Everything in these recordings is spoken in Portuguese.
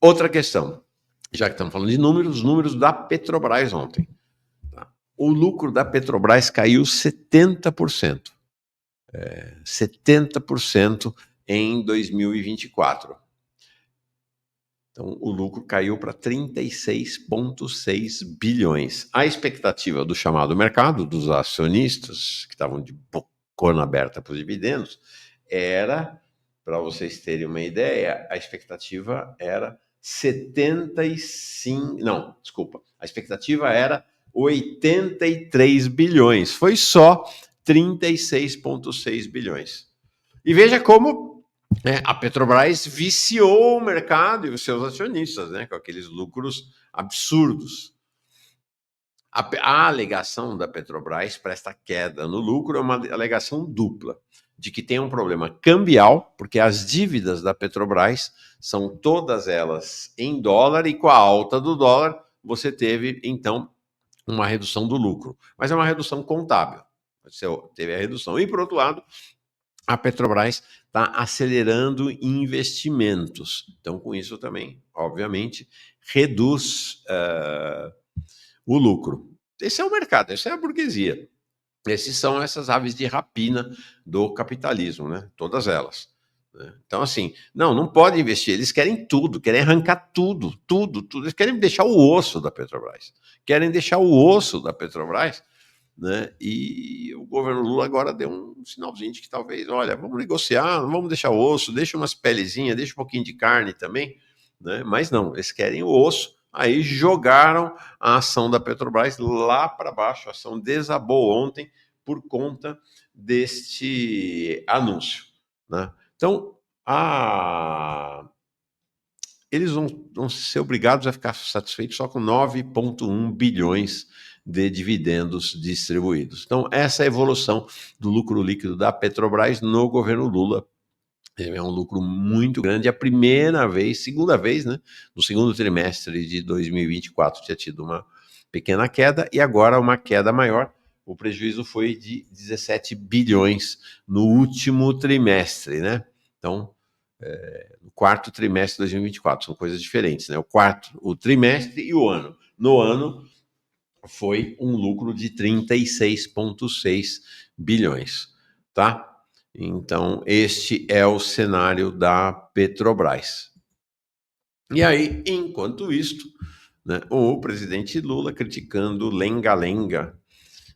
Outra questão, já que estamos falando de números, os números da Petrobras ontem. Tá? O lucro da Petrobras caiu 70%. 70% em 2024. Então, o lucro caiu para 36,6 bilhões. A expectativa do chamado mercado, dos acionistas, que estavam de bocona aberta para os dividendos, era, para vocês terem uma ideia, a expectativa era 75... Não, desculpa. A expectativa era 83 bilhões. Foi só 36,6 bilhões. E veja como a Petrobras viciou o mercado e os seus acionistas, né, com aqueles lucros absurdos. A alegação da Petrobras para esta queda no lucro é uma alegação dupla, de que tem um problema cambial, porque as dívidas da Petrobras são todas elas em dólar, e com a alta do dólar você teve, então, uma redução do lucro. Mas é uma redução contábil. Você teve a redução. E, por outro lado, a Petrobras está acelerando investimentos. Então, com isso também, obviamente, reduz o lucro. Esse é o mercado, essa é a burguesia. Essas são essas aves de rapina do capitalismo, né? Todas elas. Então, assim, não pode investir. Eles querem tudo, querem arrancar tudo. Eles querem deixar o osso da Petrobras. Querem deixar o osso da Petrobras, né? E o governo Lula agora deu um sinalzinho de que talvez, olha, vamos negociar, não vamos deixar o osso, deixa umas pelezinhas, deixa um pouquinho de carne também, né? Mas não, eles querem o osso. Aí jogaram a ação da Petrobras lá para baixo. A ação desabou ontem por conta deste anúncio, né? Então, eles vão ser obrigados a ficar satisfeitos só com 9,1 bilhões de dividendos distribuídos. Então, essa é a evolução do lucro líquido da Petrobras no governo Lula. É um lucro muito grande. A primeira vez, segunda vez, né? No segundo trimestre de 2024 tinha tido uma pequena queda e agora uma queda maior. O prejuízo foi de 17 bilhões no último trimestre, né? Então, no quarto trimestre de 2024, são coisas diferentes, né? O trimestre e o ano. No ano, foi um lucro de 36,6 bilhões, tá? Então, este é o cenário da Petrobras. E aí, enquanto isto, né, o presidente Lula criticando lenga-lenga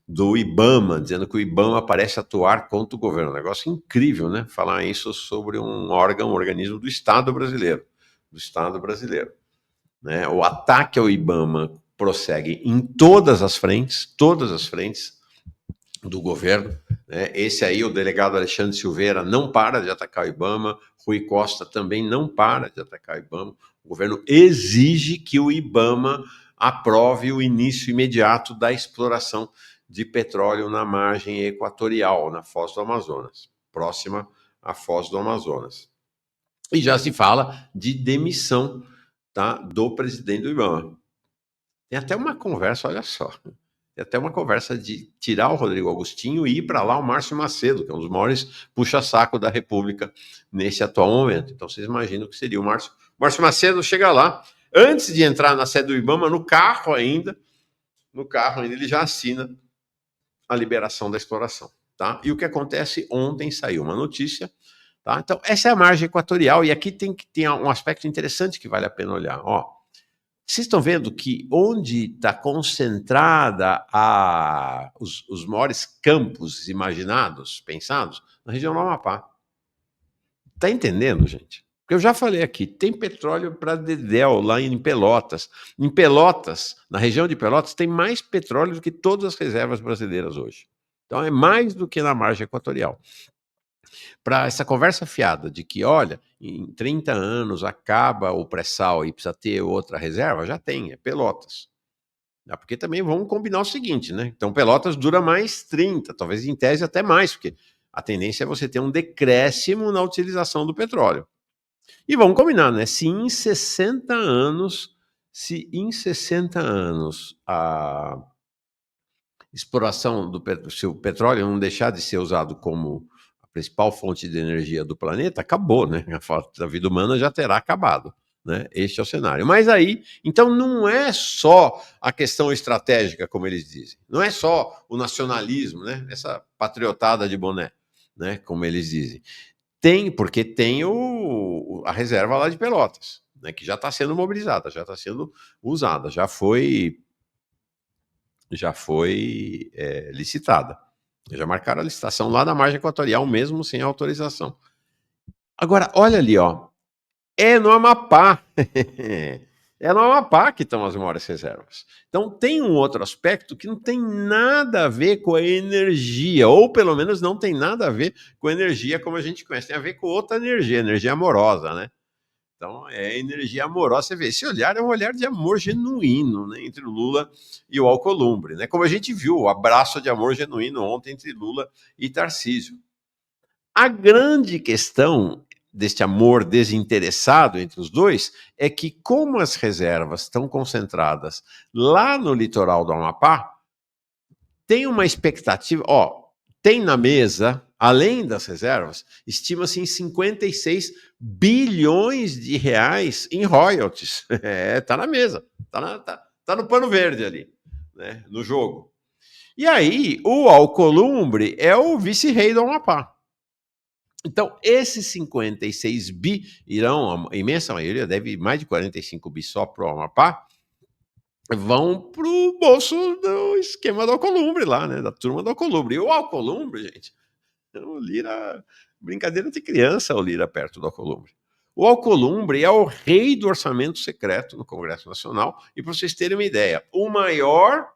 do IBAMA, dizendo que o IBAMA parece atuar contra o governo. Um negócio incrível, né? Falar isso sobre um organismo do Estado brasileiro. Né? O ataque ao IBAMA prossegue em todas as frentes do governo, né? Esse aí, o delegado Alexandre Silveira, não para de atacar o IBAMA, Rui Costa também não para de atacar o IBAMA. O governo exige que o IBAMA aprove o início imediato da exploração de petróleo na margem equatorial, na Foz do Amazonas, próxima à Foz do Amazonas. E já se fala de demissão, tá, do presidente do IBAMA. Tem até uma conversa, olha só, tem até uma conversa de tirar o Rodrigo Agostinho e ir para lá o Márcio Macedo, que é um dos maiores puxa-saco da República nesse atual momento. Então vocês imaginam o que seria o Márcio Macedo chega lá, antes de entrar na sede do IBAMA, no carro ainda ele já assina a liberação da exploração, tá? E o que acontece? Ontem saiu uma notícia, tá? Então essa é a margem equatorial, e aqui tem um aspecto interessante que vale a pena olhar, ó. Vocês estão vendo que onde está concentrada os maiores campos imaginados, pensados? Na região do Amapá. Está entendendo, gente? Porque eu já falei aqui, tem petróleo para dedéu lá em Pelotas. Em Pelotas, na região de Pelotas, tem mais petróleo do que todas as reservas brasileiras hoje. Então é mais do que na margem equatorial. Para essa conversa fiada de que, olha, em 30 anos acaba o pré-sal e precisa ter outra reserva, já tem, é Pelotas. Porque também vamos combinar o seguinte, né? Então Pelotas dura mais 30, talvez em tese até mais, porque a tendência é você ter um decréscimo na utilização do petróleo. E vamos combinar, né? Se em 60 anos a exploração se o petróleo não deixar de ser usado como principal fonte de energia do planeta, acabou, né? A vida humana já terá acabado, né? Este é o cenário. Mas aí, então não é só a questão estratégica, como eles dizem. Não é só o nacionalismo, né? Essa patriotada de boné, né? Como eles dizem. Porque tem a reserva lá de Pelotas, né? Que já está sendo mobilizada, já está sendo usada, já foi licitada. Já marcaram a licitação lá na margem equatorial, mesmo sem autorização. Agora, olha ali, ó. É no Amapá. É no Amapá que estão as maiores reservas. Então, tem um outro aspecto que não tem nada a ver com a energia, ou pelo menos não tem nada a ver com a energia como a gente conhece. Tem a ver com outra energia amorosa, né? Então, é energia amorosa. Você vê, esse olhar é um olhar de amor genuíno, né, entre o Lula e o Alcolumbre, né? Como a gente viu, o abraço de amor genuíno ontem entre Lula e Tarcísio. A grande questão deste amor desinteressado entre os dois é que, como as reservas estão concentradas lá no litoral do Amapá, tem uma expectativa, tem na mesa, além das reservas, estima-se em 56 bilhões de reais em royalties. Tá na mesa, tá no pano verde ali, né, no jogo. E aí, o Alcolumbre é o vice-rei do Amapá. Então, esses 56 bi irão, a imensa maioria, deve mais de 45 bi só para o Amapá, vão para o bolso do esquema do Alcolumbre lá, né? Da turma do Alcolumbre. E o Alcolumbre, gente, o Lira, brincadeira de criança, o Lira perto do Alcolumbre. O Alcolumbre é o rei do orçamento secreto no Congresso Nacional. E para vocês terem uma ideia, o maior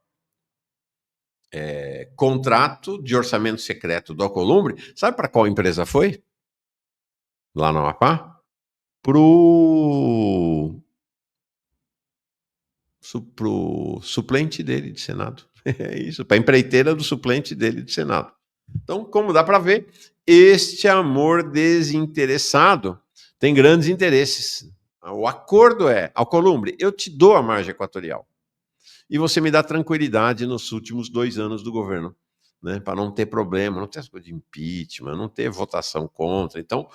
contrato de orçamento secreto do Alcolumbre, sabe para qual empresa foi? Lá no Amapá? Pro suplente dele de Senado. É isso, para a empreiteira do suplente dele de Senado. Então, como dá para ver, este amor desinteressado tem grandes interesses. O acordo é, Alcolumbre, eu te dou a margem equatorial e você me dá tranquilidade nos últimos 2 anos do governo, né, para não ter problema, não ter as coisas de impeachment, não ter votação contra. Então,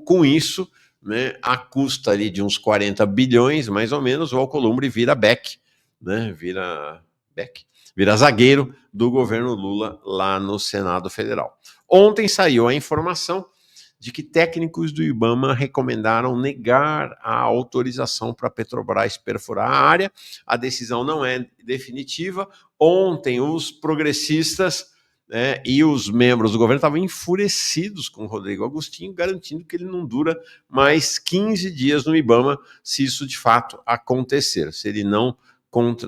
com isso, né, a custa ali de uns 40 bilhões, mais ou menos, o Alcolumbre vira back, né, vira zagueiro do governo Lula lá no Senado Federal. Ontem saiu a informação de que técnicos do IBAMA recomendaram negar a autorização para a Petrobras perfurar a área. A decisão não é definitiva. Ontem, os progressistas, né, e os membros do governo estavam enfurecidos com o Rodrigo Agostinho, garantindo que ele não dura mais 15 dias no IBAMA, se isso de fato acontecer, se ele não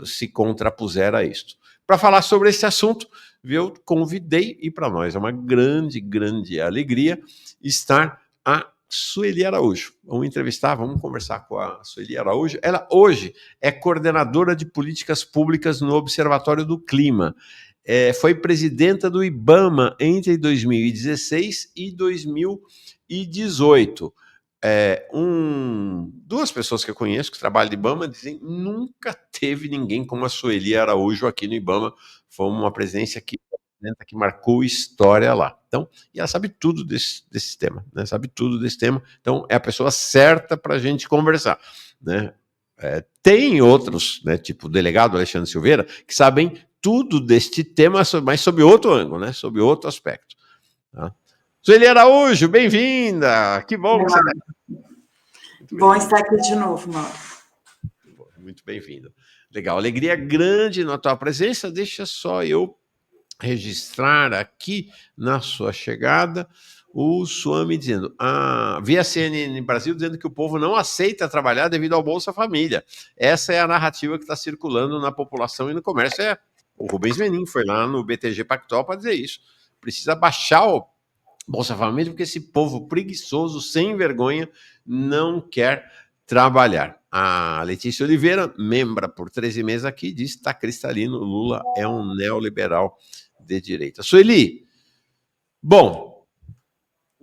se contrapuser a isto. Para falar sobre esse assunto, eu convidei, e para nós é uma grande, grande alegria, estar a Sueli Araújo. Vamos entrevistar, vamos conversar com a Sueli Araújo. Ela hoje é coordenadora de políticas públicas no Observatório do Clima. Foi presidenta do IBAMA entre 2016 e 2018. Duas pessoas que eu conheço que trabalham no IBAMA dizem nunca teve ninguém como a Sueli Araújo aqui no IBAMA. Foi uma presença que marcou história lá. Então, e ela sabe tudo desse tema, né? Sabe tudo desse tema. Então, é a pessoa certa para a gente conversar, né? Tem outros, né, tipo o delegado Alexandre Silveira, que sabem tudo deste tema, mas sob outro ângulo, né? Sob outro aspecto. Tá? Sueli Araújo, bem-vinda! Que bom que você está aqui. Bom estar aqui de novo, Mauro. Muito bem-vindo. Legal, alegria grande na tua presença. Deixa só eu registrar aqui na sua chegada o Suami dizendo, via CNN Brasil dizendo que o povo não aceita trabalhar devido ao Bolsa Família. Essa é a narrativa que está circulando na população e no comércio. O Rubens Menin foi lá no BTG Pactual para dizer isso. Precisa baixar o Bolsa Família porque esse povo preguiçoso, sem vergonha, não quer trabalhar. A Letícia Oliveira, membra por 13 meses aqui, diz que está cristalino, Lula é um neoliberal de direita. Sueli, bom,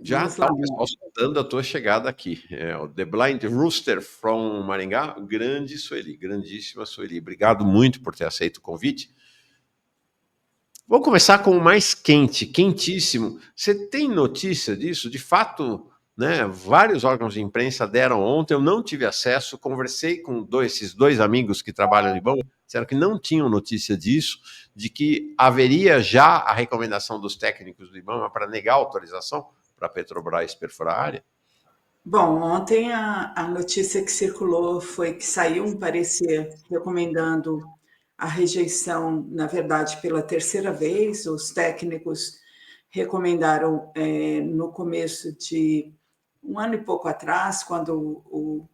já está o pessoal escutando a tua chegada aqui. O The Blind Rooster from Maringá, grande Sueli, grandíssima Sueli. Obrigado muito por ter aceito o convite. Vamos começar com o mais quente, quentíssimo. Você tem notícia disso? De fato, né? Vários órgãos de imprensa deram ontem, eu não tive acesso, conversei com esses dois amigos que trabalham no IBAMA, disseram que não tinham notícia disso, de que haveria já a recomendação dos técnicos do IBAMA para negar a autorização para a Petrobras perfurar a área. Bom, ontem a notícia que circulou foi que saiu um parecer recomendando a rejeição, na verdade, pela terceira vez. Os técnicos recomendaram no começo de um ano e pouco atrás, quando o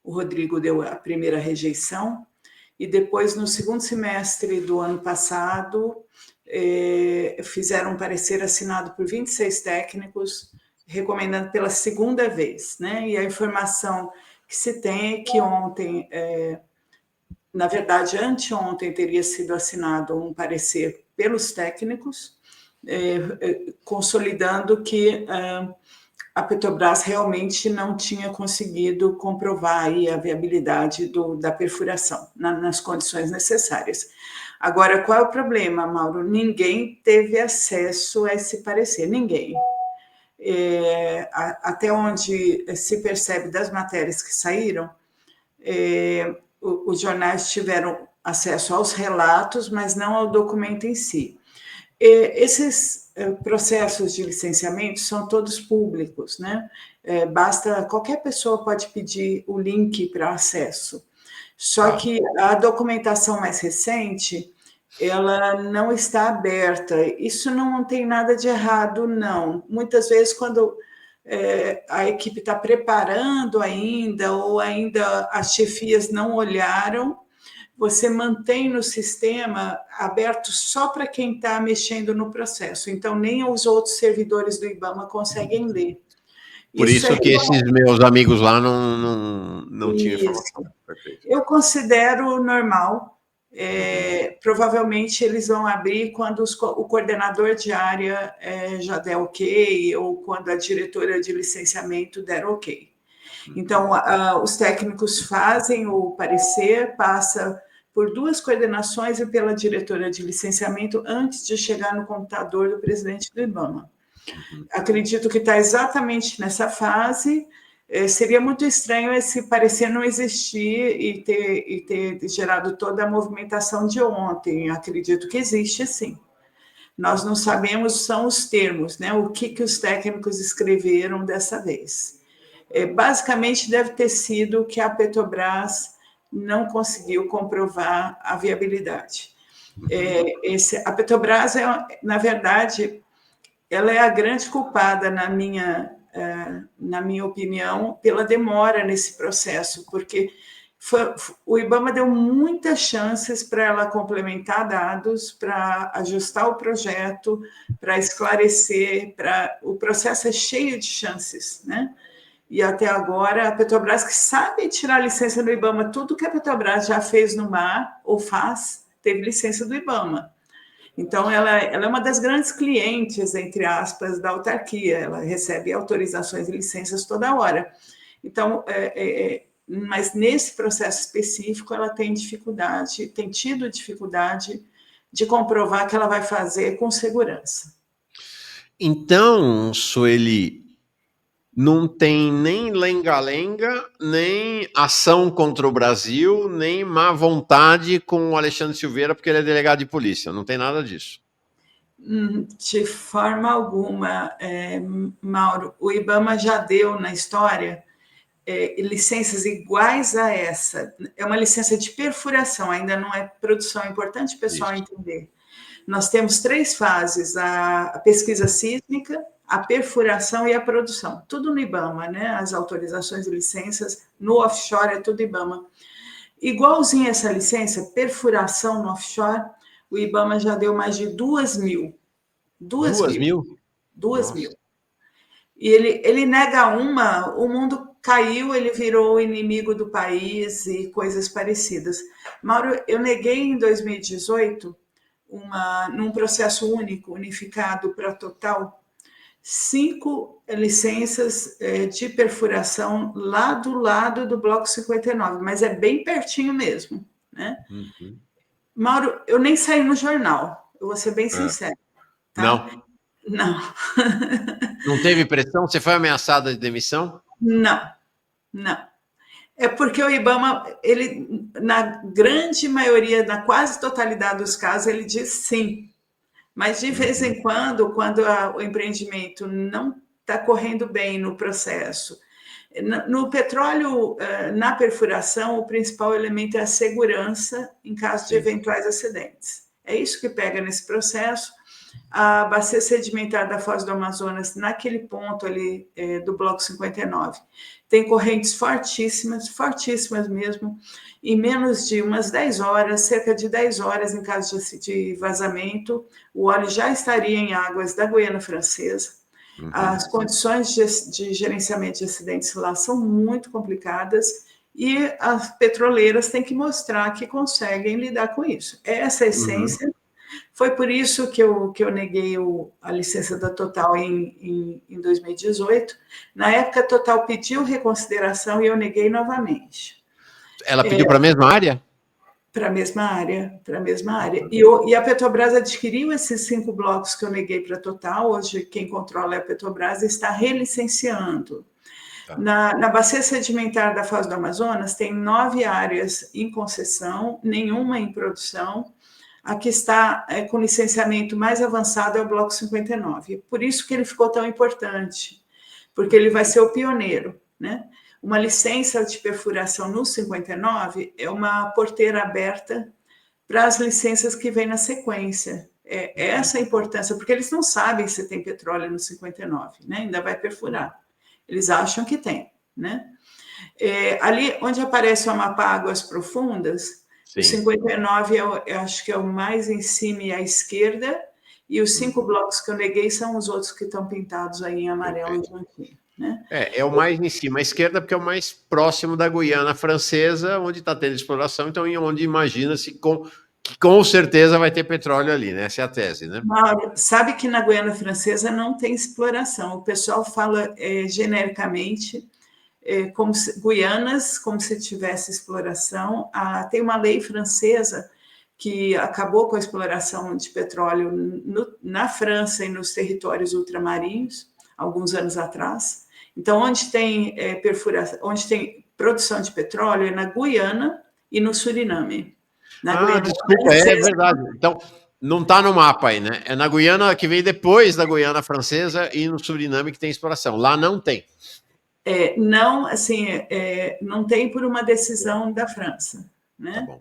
Rodrigo deu a primeira rejeição, e depois, no segundo semestre do ano passado, fizeram um parecer assinado por 26 técnicos, recomendando pela segunda vez, né? E a informação que se tem é que ontem, na verdade, anteontem, teria sido assinado um parecer pelos técnicos, consolidando que a Petrobras realmente não tinha conseguido comprovar aí a viabilidade da perfuração nas condições necessárias. Agora, qual é o problema, Mauro? Ninguém teve acesso a esse parecer, ninguém. Até onde se percebe das matérias que saíram, os jornais tiveram acesso aos relatos, mas não ao documento em si. Esses processos de licenciamento são todos públicos, né? Basta, qualquer pessoa pode pedir o link para acesso. Só que a documentação mais recente, ela não está aberta. Isso não tem nada de errado, não. Muitas vezes, quando a equipe está preparando ainda, ou ainda as chefias não olharam, você mantém no sistema aberto só para quem está mexendo no processo. Então, nem os outros servidores do IBAMA conseguem ler. Por isso que esses meus amigos lá não tinham informação. Eu considero normal. Provavelmente eles vão abrir quando o coordenador de área já der ok, ou quando a diretora de licenciamento der ok. Então, os técnicos fazem o parecer, passa por duas coordenações e pela diretora de licenciamento antes de chegar no computador do presidente do IBAMA. Acredito que está exatamente nessa fase. Seria muito estranho esse parecer não existir e ter gerado toda a movimentação de ontem. Acredito que existe, sim. Nós não sabemos, são os termos, né? O que os técnicos escreveram dessa vez. Basicamente, deve ter sido que a Petrobras não conseguiu comprovar a viabilidade. A Petrobras, na verdade, ela é a grande culpada, na minha opinião, pela demora nesse processo, porque o IBAMA deu muitas chances para ela complementar dados, para ajustar o projeto, para esclarecer, o processo é cheio de chances, né? E até agora, a Petrobras, que sabe tirar licença do IBAMA, tudo que a Petrobras já fez no mar, ou faz, teve licença do IBAMA. Então, ela é uma das grandes clientes, entre aspas, da autarquia. Ela recebe autorizações e licenças toda hora. Então, mas nesse processo específico, ela tem tido dificuldade de comprovar que ela vai fazer com segurança. Então, Sueli, não tem nem lenga-lenga, nem ação contra o Brasil, nem má vontade com o Alexandre Silveira, porque ele é delegado de polícia. Não tem nada disso. De forma alguma, Mauro. O IBAMA já deu na história licenças iguais a essa. É uma licença de perfuração, ainda não é produção. É importante o pessoal entender. Nós temos 3 fases: a pesquisa sísmica, a perfuração e a produção. Tudo no IBAMA, né? As autorizações e licenças no offshore é tudo IBAMA. Igualzinho essa licença, perfuração no offshore, o IBAMA já deu mais de 2.000. 2.000? 2.000. E ele nega uma, o mundo caiu, ele virou inimigo do país e coisas parecidas. Mauro, eu neguei em 2018, num processo único, unificado para a Total, 5 licenças de perfuração lá do lado do Bloco 59, mas é bem pertinho mesmo, né? Mauro, eu nem saí no jornal, eu vou ser bem sincero. Tá? Não. Não. Não teve pressão? Você foi ameaçada de demissão? Não, não. É porque o IBAMA, ele, na grande maioria, na quase totalidade dos casos, ele diz sim. Mas de vez em quando o empreendimento não está correndo bem no processo. No petróleo, na perfuração, o principal elemento é a segurança em caso de eventuais acidentes. É isso que pega nesse processo. A bacia sedimentar da Foz do Amazonas, naquele ponto ali do Bloco 59, tem correntes fortíssimas, fortíssimas mesmo. Em menos de umas 10 horas, cerca de 10 horas, em caso de vazamento, o óleo já estaria em águas da Guiana Francesa. As condições de gerenciamento de acidentes lá são muito complicadas e as petroleiras têm que mostrar que conseguem lidar com isso. Essa é a essência. Foi por isso que eu neguei a licença da Total em 2018. Na época, a Total pediu reconsideração e eu neguei novamente. Ela pediu para a mesma área? Para a mesma área, para a mesma área. E a Petrobras adquiriu esses 5 blocos que eu neguei para a Total. Hoje, quem controla é a Petrobras e está relicenciando. Tá. Na bacia sedimentar da Foz do Amazonas, tem 9 áreas em concessão, nenhuma em produção. A que está com licenciamento mais avançado é o Bloco 59. Por isso que ele ficou tão importante, porque ele vai ser o pioneiro, né? Uma licença de perfuração no 59 é uma porteira aberta para as licenças que vêm na sequência. É essa a importância, porque eles não sabem se tem petróleo no 59, né? Ainda vai perfurar. Eles acham que tem, né? Ali onde aparece o Amapá Águas Profundas, sim. O 59 eu acho que é o mais em cima e à esquerda, e os 5 blocos que eu neguei são os outros que estão pintados aí em amarelo e branquinho. Né? É o mais em cima à esquerda, porque é o mais próximo da Guiana Francesa, onde está tendo exploração, então onde imagina-se que com certeza vai ter petróleo ali, né? Essa é a tese, né? Mauro, sabe que na Guiana Francesa não tem exploração, o pessoal fala genericamente como Guianas, como se tivesse exploração. Tem uma lei francesa que acabou com a exploração de petróleo na França e nos territórios ultramarinhos, alguns anos atrás. Então, onde tem perfuração, onde tem produção de petróleo é na Guiana e no Suriname. Desculpa, é verdade. Então, não está no mapa aí, né? É na Guiana que vem depois da Guiana Francesa e no Suriname que tem exploração. Lá não tem. Não, assim, não tem por uma decisão da França, né? Tá bom.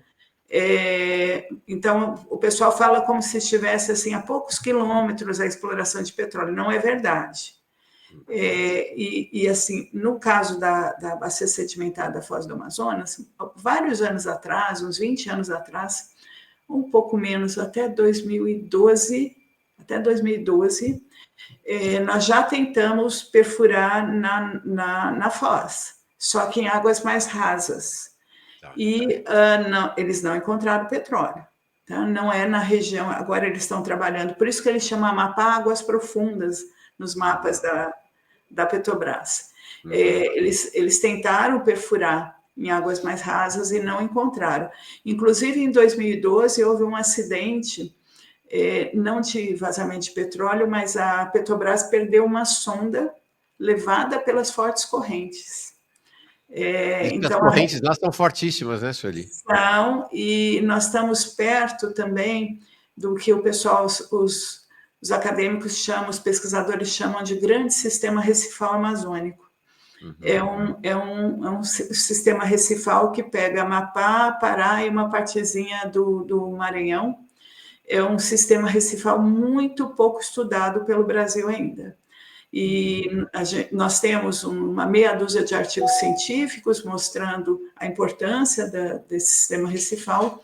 Então, o pessoal fala como se estivesse assim, a poucos quilômetros a exploração de petróleo. Não é verdade. Assim, no caso da bacia sedimentar da Foz do Amazonas, vários anos atrás, uns 20 anos atrás, um pouco menos, até 2012, nós já tentamos perfurar na Foz, só que em águas mais rasas. E eles não encontraram petróleo. Tá? Não é na região, agora eles estão trabalhando, por isso que eles chamam Amapá Águas Profundas nos mapas da Petrobras. Eles tentaram perfurar em águas mais rasas e não encontraram. Inclusive, em 2012, houve um acidente, não de vazamento de petróleo, mas a Petrobras perdeu uma sonda levada pelas fortes correntes. Então, as correntes lá são fortíssimas, né, Sueli? São, e nós estamos perto também do que o pessoal, os acadêmicos chamam, os pesquisadores chamam de grande sistema recifal amazônico. É um sistema recifal que pega Amapá, Pará e uma partezinha do Maranhão. É um sistema recifal muito pouco estudado pelo Brasil ainda. E nós temos uma meia dúzia de artigos científicos mostrando a importância desse sistema recifal,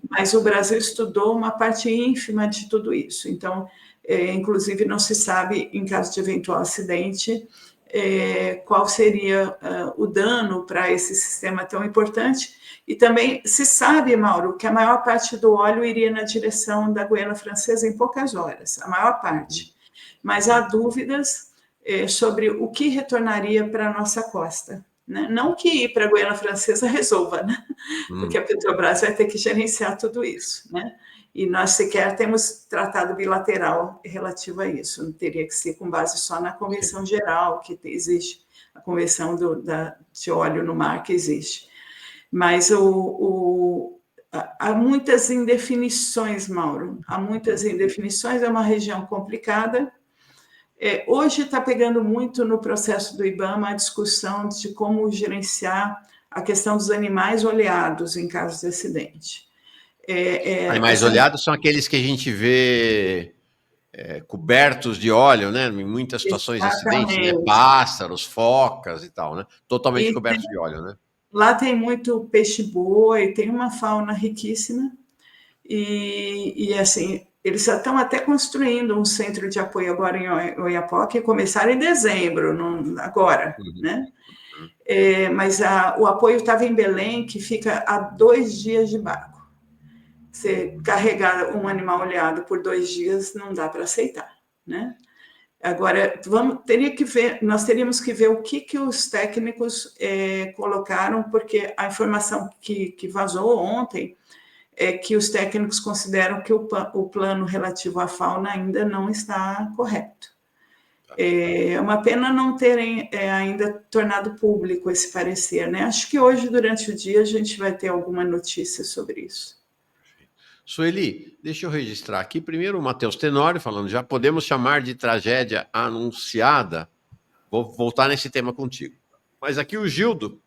mas o Brasil estudou uma parte ínfima de tudo isso. Então, inclusive, não se sabe, em caso de eventual acidente, qual seria o dano para esse sistema tão importante. E também se sabe, Mauro, que a maior parte do óleo iria na direção da Guiana Francesa em poucas horas, a maior parte. Mas há dúvidas sobre o que retornaria para a nossa costa, né? Não que ir para a Guiana Francesa resolva, né? Porque a Petrobras vai ter que gerenciar tudo isso, né? E nós sequer temos tratado bilateral relativo a isso. Não teria que ser com base só na Convenção Geral, que existe, a Convenção de Óleo no Mar que existe. Mas há muitas indefinições, Mauro. Há muitas indefinições, é uma região complicada. Hoje está pegando muito no processo do IBAMA a discussão de como gerenciar a questão dos animais oleados em caso de acidente. Animais oleados são aqueles que a gente vê cobertos de óleo, né? Em muitas situações de acidente, né? Pássaros, focas e tal, né? Totalmente cobertos de óleo, né? Lá tem muito peixe-boi, tem uma fauna riquíssima e assim, eles já estão até construindo um centro de apoio agora em Oiapoque, começaram em dezembro, agora, né? Mas o apoio estava em Belém, que fica a 2 dias de barco. Você carregar um animal oleado por 2 dias não dá para aceitar, né? Agora, nós teríamos que ver o que os técnicos colocaram, porque a informação que vazou ontem é que os técnicos consideram que o plano relativo à fauna ainda não está correto. É uma pena não terem ainda tornado público esse parecer, né? Acho que hoje, durante o dia, a gente vai ter alguma notícia sobre isso. Sueli, deixa eu registrar aqui. Primeiro o Matheus Tenório falando, já podemos chamar de tragédia anunciada? Vou voltar nesse tema contigo. Mas aqui o Gildo,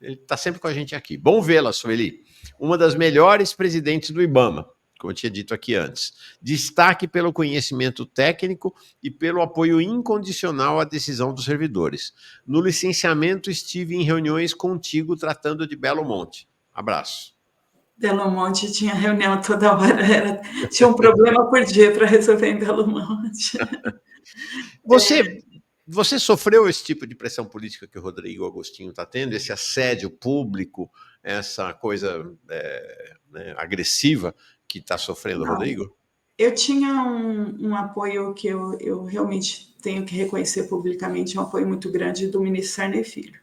ele está sempre com a gente aqui. Bom vê-la, Sueli. Uma das melhores presidentes do IBAMA, como eu tinha dito aqui antes. Destaque pelo conhecimento técnico e pelo apoio incondicional à decisão dos servidores. No licenciamento, estive em reuniões contigo tratando de Belo Monte. Abraço. Belo Monte tinha reunião toda hora, tinha um problema por dia para resolver em Belo Monte. Você sofreu esse tipo de pressão política que o Rodrigo Agostinho está tendo, esse assédio público, essa coisa agressiva que está sofrendo o Rodrigo? Eu tinha um apoio que eu realmente tenho que reconhecer publicamente, um apoio muito grande do ministro Sarney Filho.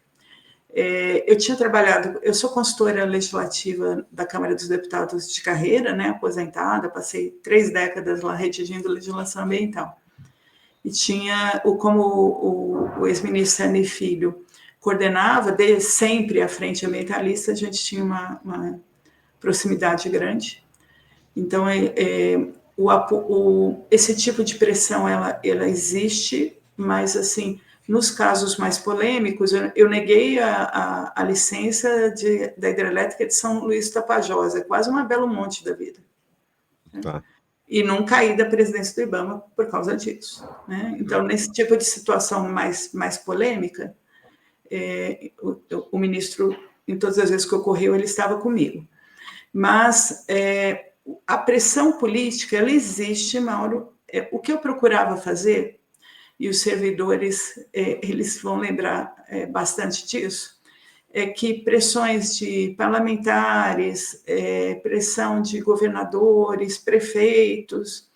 Eu tinha trabalhado, eu sou consultora legislativa da Câmara dos Deputados de carreira, né, aposentada, passei 3 décadas lá redigindo legislação ambiental. E tinha, como o ex-ministro Sarney Filho coordenava, desde sempre à frente ambientalista, a gente tinha uma proximidade grande. Então, esse tipo de pressão, ela existe, mas, assim, nos casos mais polêmicos, eu neguei a licença da hidrelétrica de São Luís do Tapajós, é quase uma Belo Monte da vida. Tá. E não caí da presidência do IBAMA por causa disso, né? Então, nesse tipo de situação mais polêmica, o ministro, em todas as vezes que ocorreu, ele estava comigo. Mas a pressão política, ela existe, Mauro. O que eu procurava fazer, e os servidores, eles vão lembrar bastante disso, é que pressões de parlamentares, pressão de governadores, prefeitos,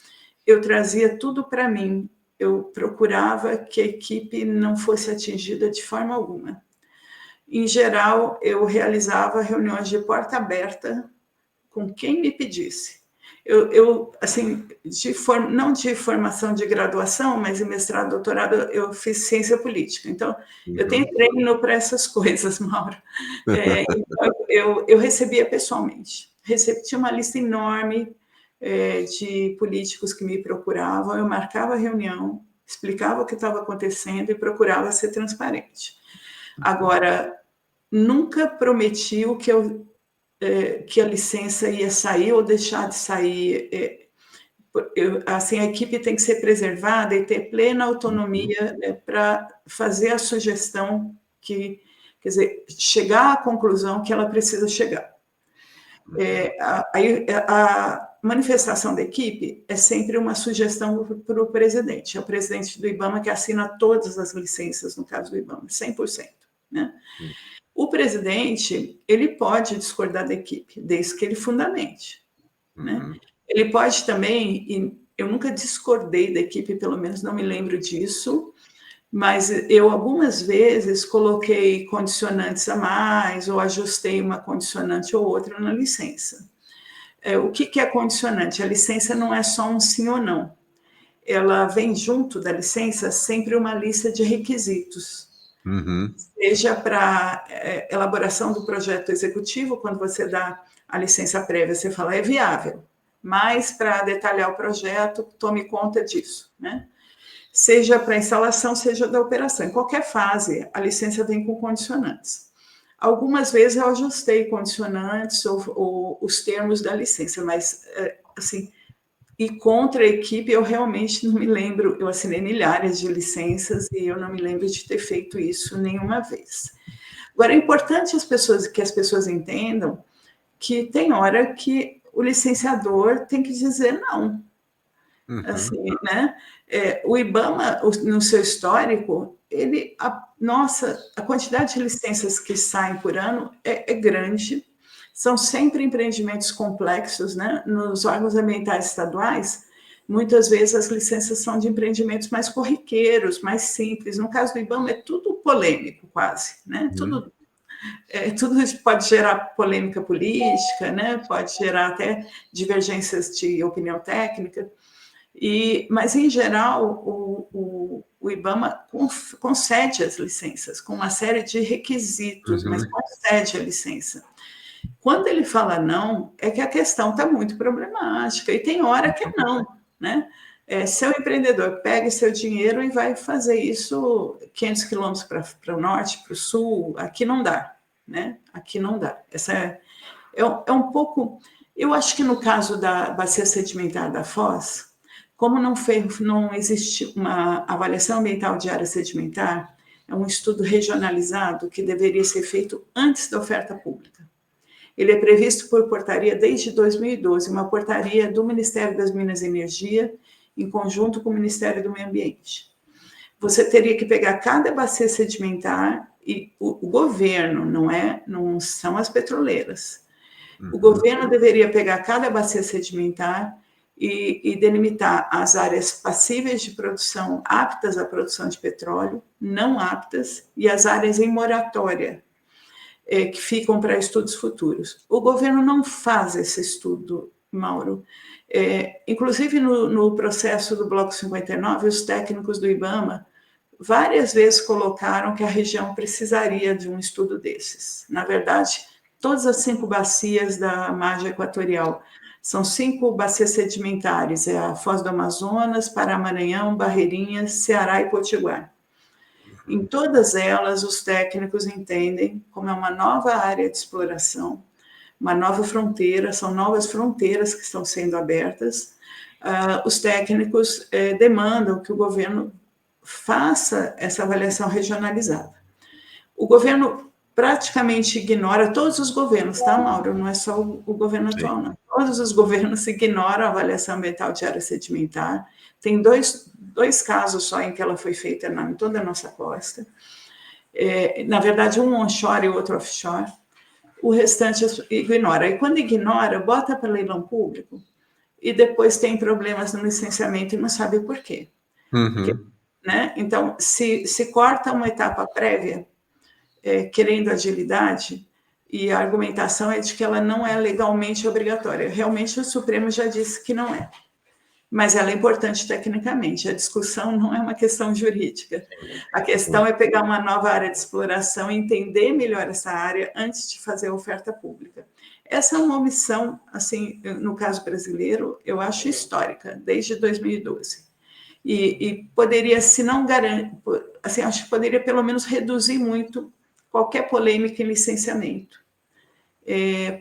eu trazia tudo para mim. Eu procurava que a equipe não fosse atingida de forma alguma. Em geral, eu realizava reuniões de porta aberta com quem me pedisse. Eu assim, não de formação de graduação, mas em mestrado, doutorado, eu fiz ciência política. Então, eu tenho treino para essas coisas, Mauro. Então, eu recebia pessoalmente. Tinha uma lista enorme de políticos que me procuravam, eu marcava a reunião, explicava o que estava acontecendo e procurava ser transparente. Agora, nunca prometi o que a licença ia sair ou deixar de sair. Assim, a equipe tem que ser preservada e ter plena autonomia para fazer a sugestão quer dizer, chegar à conclusão que ela precisa chegar. A manifestação da equipe é sempre uma sugestão para o presidente. É o presidente do IBAMA que assina todas as licenças, no caso do IBAMA, 100%. Né? O presidente, ele pode discordar da equipe, desde que ele fundamente. Né? Ele pode também, e eu nunca discordei da equipe, pelo menos não me lembro disso, mas eu algumas vezes coloquei condicionantes a mais ou ajustei uma condicionante ou outra na licença. O que é condicionante? A licença não é só um sim ou não. Ela vem junto da licença sempre uma lista de requisitos. Uhum. Seja para elaboração do projeto executivo, quando você dá a licença prévia, você fala é viável, mas para detalhar o projeto, tome conta disso, né? Seja para instalação, seja da operação. Em qualquer fase, a licença vem com condicionantes. Algumas vezes eu ajustei condicionantes ou os termos da licença, mas, assim, e contra a equipe, eu realmente não me lembro, eu assinei milhares de licenças e eu não me lembro de ter feito isso nenhuma vez. Agora, é importante que as pessoas entendam que tem hora que o licenciador tem que dizer não. Assim, né? O IBAMA, no seu histórico, a quantidade de licenças que saem por ano é grande, são sempre empreendimentos complexos, né? Nos órgãos ambientais estaduais, muitas vezes as licenças são de empreendimentos mais corriqueiros, mais simples. No caso do IBAMA, é tudo polêmico, quase, né? Tudo isso pode gerar polêmica política, né? Pode gerar até divergências de opinião técnica. Mas, em geral, o IBAMA concede as licenças com uma série de requisitos, mas concede a licença. Quando ele fala não, é que a questão está muito problemática, e tem hora que é não, né? Seu empreendedor pega seu dinheiro e vai fazer isso 500 quilômetros para o norte, para o sul, aqui não dá, né? Aqui não dá. Essa é um pouco... Eu acho que no caso da bacia sedimentar da Foz, como não existe uma avaliação ambiental de área sedimentar, é um estudo regionalizado que deveria ser feito antes da oferta pública. Ele é previsto por portaria desde 2012, uma portaria do Ministério das Minas e Energia, em conjunto com o Ministério do Meio Ambiente. Você teria que pegar cada bacia sedimentar, e o governo, não são as petroleiras. O governo deveria pegar cada bacia sedimentar e delimitar as áreas passíveis de produção, aptas à produção de petróleo, não aptas, e as áreas em moratória, que ficam para estudos futuros. O governo não faz esse estudo, Mauro. Inclusive, no processo do Bloco 59, os técnicos do IBAMA várias vezes colocaram que a região precisaria de um estudo desses. Na verdade, todas as 5 bacias da margem equatorial são 5 bacias sedimentares, a Foz do Amazonas, Pará, Maranhão, Barreirinhas, Ceará e Potiguar. Em todas elas, os técnicos entendem como é uma nova área de exploração, uma nova fronteira, são novas fronteiras que estão sendo abertas. Os técnicos demandam que o governo faça essa avaliação regionalizada. O governo praticamente ignora, todos os governos, tá, Mauro? Não é só o governo atual, não. Todos os governos ignoram a avaliação ambiental de área sedimentar. Tem dois casos só em que ela foi feita em toda a nossa costa. Na verdade, um onshore e o outro offshore. O restante ignora. E quando ignora, bota para leilão público e depois tem problemas no licenciamento e não sabe por quê. Porque, né? Então, se corta uma etapa prévia, querendo agilidade, e a argumentação é de que ela não é legalmente obrigatória. Realmente, o Supremo já disse que não é. Mas ela é importante tecnicamente. A discussão não é uma questão jurídica. A questão é pegar uma nova área de exploração e entender melhor essa área antes de fazer a oferta pública. Essa é uma omissão, assim, no caso brasileiro, eu acho histórica, desde 2012. E poderia, se não garantir, assim, acho que poderia pelo menos reduzir muito qualquer polêmica em licenciamento.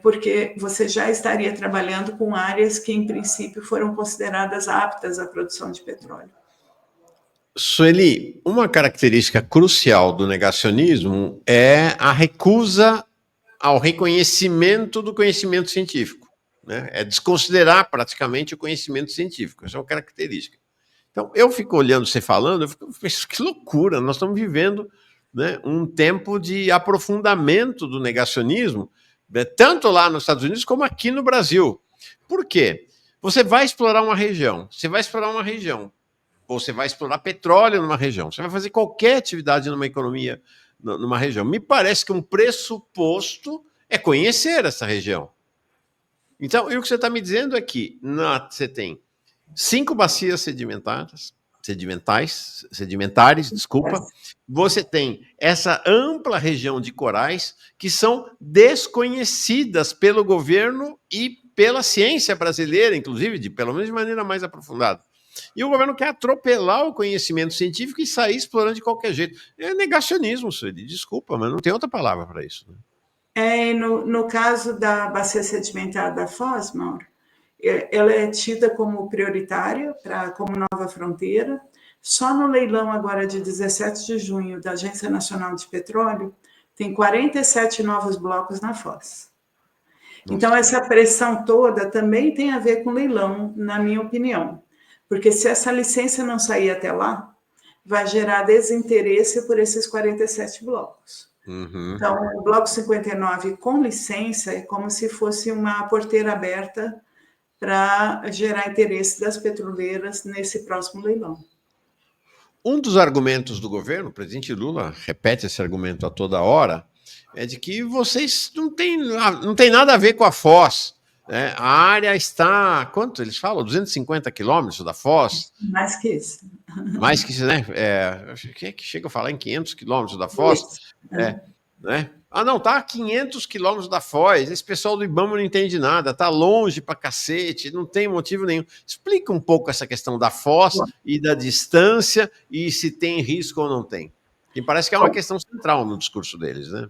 Porque você já estaria trabalhando com áreas que, em princípio, foram consideradas aptas à produção de petróleo. Sueli, uma característica crucial do negacionismo é a recusa ao reconhecimento do conhecimento científico, né? É desconsiderar praticamente o conhecimento científico, essa é uma característica. Então, eu fico olhando você falando, eu fico, que loucura, nós estamos vivendo, né, um tempo de aprofundamento do negacionismo, né, tanto lá nos Estados Unidos como aqui no Brasil. Por quê? Você vai explorar uma região, ou você vai explorar petróleo numa região, você vai fazer qualquer atividade numa economia, numa região. Me parece que um pressuposto é conhecer essa região. Então, e o que você está me dizendo é que você tem 5 bacias sedimentares, desculpa. Você tem essa ampla região de corais que são desconhecidas pelo governo e pela ciência brasileira, inclusive, pelo menos de maneira mais aprofundada. E o governo quer atropelar o conhecimento científico e sair explorando de qualquer jeito. É negacionismo, Sueli, desculpa, mas não tem outra palavra para isso. Né? No caso da bacia sedimentar da Foz, Mauro, ela é tida como prioritária como nova fronteira. Só no leilão agora de 17 de junho da Agência Nacional de Petróleo, tem 47 novos blocos na Foz. Nossa. Então, essa pressão toda também tem a ver com leilão, na minha opinião. Porque se essa licença não sair até lá, vai gerar desinteresse por esses 47 blocos. Uhum. Então, o bloco 59 com licença é como se fosse uma porteira aberta para gerar interesse das petroleiras nesse próximo leilão. Um dos argumentos do governo, o presidente Lula repete esse argumento a toda hora, é de que vocês não tem nada a ver com a Foz. Né? A área está, quanto eles falam? 250 quilômetros da Foz? Mais que isso. Mais que isso, né? Acho que chega a falar em 500 quilômetros da Foz. Né? Ah, não, tá a 500 quilômetros da Foz, esse pessoal do IBAMA não entende nada, tá longe pra cacete, não tem motivo nenhum. Explica um pouco essa questão da Foz e da distância e se tem risco ou não tem. Que parece que é uma questão central no discurso deles, né?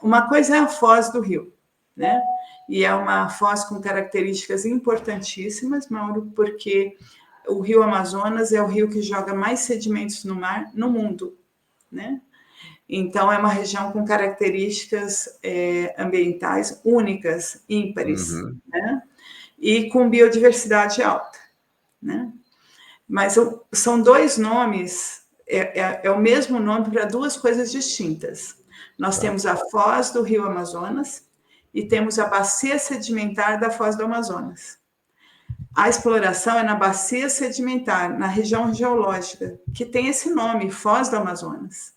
Uma coisa é a Foz do Rio, né? E é uma foz com características importantíssimas, Mauro, porque o Rio Amazonas é o rio que joga mais sedimentos no mar no mundo, né? Então, é uma região com características ambientais únicas, ímpares, né? E com biodiversidade alta, né? Mas são 2 nomes, é o mesmo nome para 2 coisas distintas. Nós temos a Foz do Rio Amazonas e temos a bacia sedimentar da Foz do Amazonas. A exploração é na bacia sedimentar, na região geológica, que tem esse nome, Foz do Amazonas.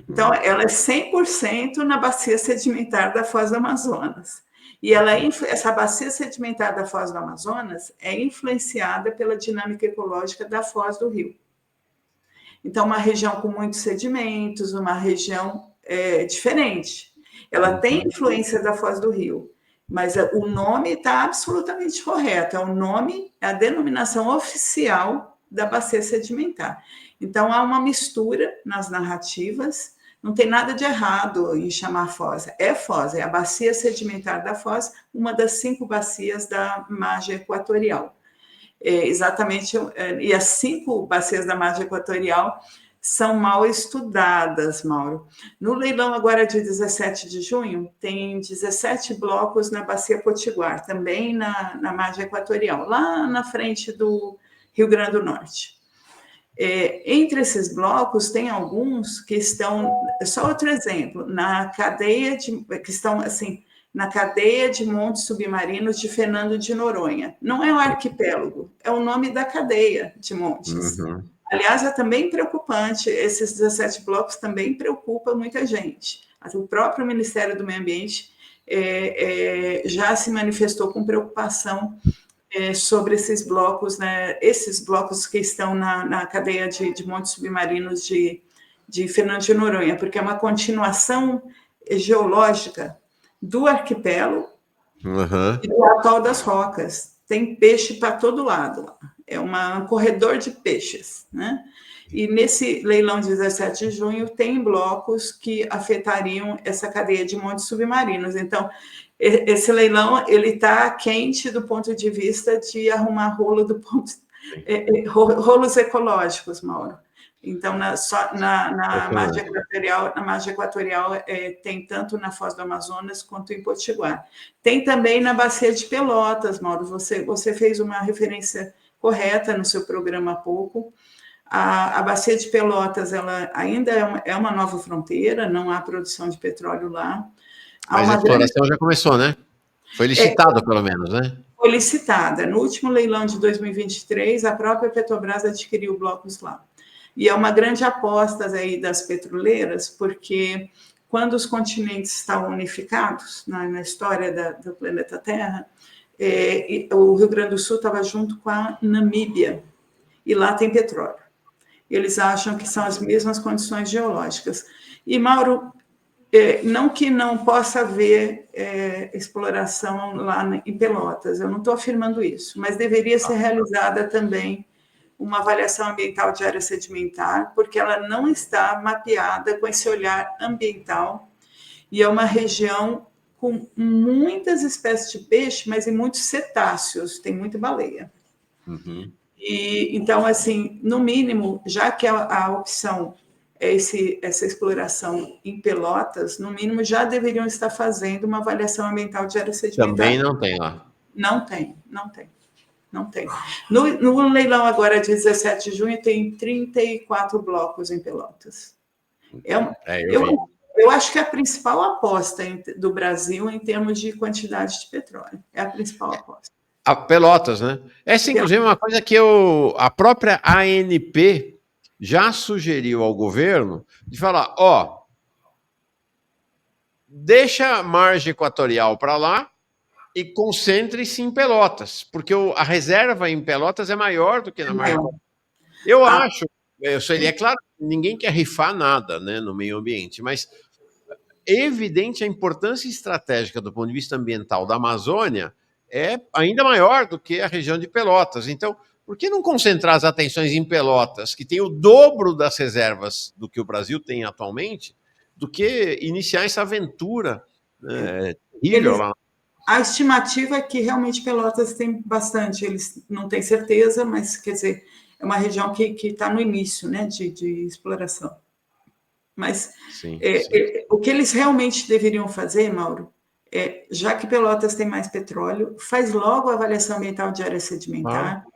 Então, ela é 100% na bacia sedimentar da Foz do Amazonas. E essa bacia sedimentar da Foz do Amazonas é influenciada pela dinâmica ecológica da Foz do Rio. Então, uma região com muitos sedimentos, uma região diferente. Ela tem influência da Foz do Rio, mas o nome está absolutamente correto. É a denominação oficial da bacia sedimentar. Então, há uma mistura nas narrativas, não tem nada de errado em chamar Foz. É Foz, é a bacia sedimentar da Foz, uma das 5 bacias da margem equatorial. Exatamente, e as 5 bacias da margem equatorial são mal estudadas, Mauro. No leilão agora de 17 de junho, tem 17 blocos na bacia Potiguar, também na margem equatorial, lá na frente do Rio Grande do Norte. Entre esses blocos, tem alguns que estão, só outro exemplo, que estão assim, na cadeia de montes submarinos de Fernando de Noronha. Não é um arquipélago, é o nome da cadeia de montes. Aliás, é também preocupante, esses 17 blocos também preocupam muita gente. O próprio Ministério do Meio Ambiente já se manifestou com preocupação sobre esses blocos, né? Esses blocos que estão na cadeia de montes submarinos de Fernando de Noronha, porque é uma continuação geológica do arquipélago e do atol das Rocas. Tem peixe para todo lado. É um corredor de peixes, né? E nesse leilão de 17 de junho tem blocos que afetariam essa cadeia de montes submarinos. Então, esse leilão ele está quente do ponto de vista de arrumar rolos ecológicos, Mauro. Então, na margem equatorial tem tanto na Foz do Amazonas quanto em Potiguar. Tem também na Bacia de Pelotas, Mauro. Você fez uma referência correta no seu programa há pouco. A Bacia de Pelotas ela ainda é uma nova fronteira, não há produção de petróleo lá. Mas a exploração já começou, né? Foi licitado, pelo menos, né? foi licitada. No último leilão de 2023, a própria Petrobras adquiriu blocos lá. E é uma grande aposta aí das petroleiras, porque quando os continentes estavam unificados na história do planeta Terra, o Rio Grande do Sul estava junto com a Namíbia, e lá tem petróleo. Eles acham que são as mesmas condições geológicas. E, Mauro, não que não possa haver exploração lá em Pelotas, eu não estou afirmando isso, mas deveria ser realizada também uma avaliação ambiental de área sedimentar, porque ela não está mapeada com esse olhar ambiental, e é uma região com muitas espécies de peixe, mas e muitos cetáceos, tem muita baleia. Uhum. E, então, assim, no mínimo, já que a opção é essa exploração em Pelotas, no mínimo já deveriam estar fazendo uma avaliação ambiental de área sedimentar. Também não tem lá. Não tem. No leilão agora de 17 de junho tem 34 blocos em Pelotas. Eu acho que é a principal aposta do Brasil em termos de quantidade de petróleo. É a principal aposta. A Pelotas, né? Essa, inclusive, é uma coisa que a própria ANP já sugeriu ao governo de falar, deixa a margem equatorial para lá e concentre-se em Pelotas, porque a reserva em Pelotas é maior do que na margem equatorial. Eu acho, é claro, ninguém quer rifar nada, né, no meio ambiente, mas é evidente a importância estratégica do ponto de vista ambiental da Amazônia é ainda maior do que a região de Pelotas. Então, por que não concentrar as atenções em Pelotas, que tem o dobro das reservas do que o Brasil tem atualmente, do que iniciar essa aventura terrível lá? A estimativa é que realmente Pelotas tem bastante, eles não têm certeza, mas, quer dizer, é uma região que está no início, né, de exploração. Mas sim. O que eles realmente deveriam fazer, Mauro, já que Pelotas tem mais petróleo, faz logo a avaliação ambiental de área sedimentar,